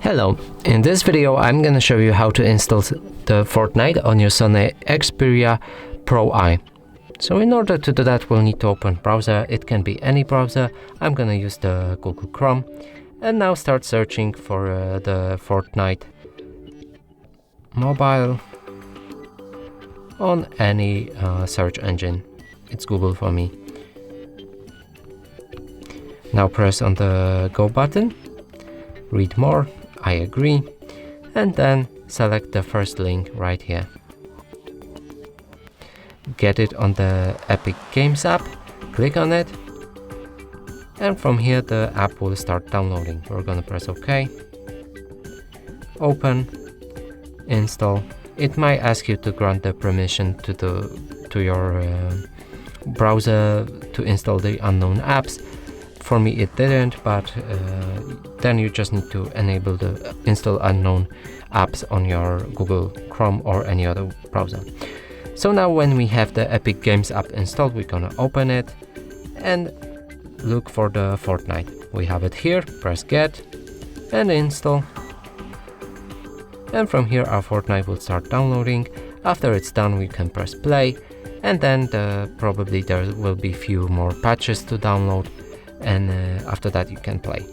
Hello, in this video I'm gonna show you how to install the Fortnite on your SONY Xperia Pro-I. So in order to do that, we'll need to open browser. It can be any browser. I'm gonna use the Google Chrome, and now start searching for the Fortnite mobile on any search engine. It's Google for me. Now press on the go button, read more, I agree, and then select the first link right here. Get it on the Epic Games app, click on it, and from here the app will start downloading. We're gonna press OK, open, install. It might ask you to grant the permission to your browser to install the unknown apps. For me it didn't, but then you just need to enable the install unknown apps on your Google Chrome or any other browser. So now when we have the Epic Games app installed, we're gonna open it and look for the Fortnite. We have it here, press get and install. And from here our Fortnite will start downloading. After it's done, we can press play, and then probably there will be few more patches to download, and after that you can play.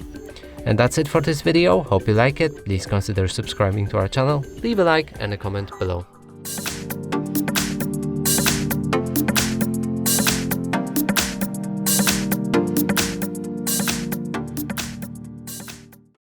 And that's it for this video. Hope you like it. Please consider subscribing to our channel, leave a like and a comment below.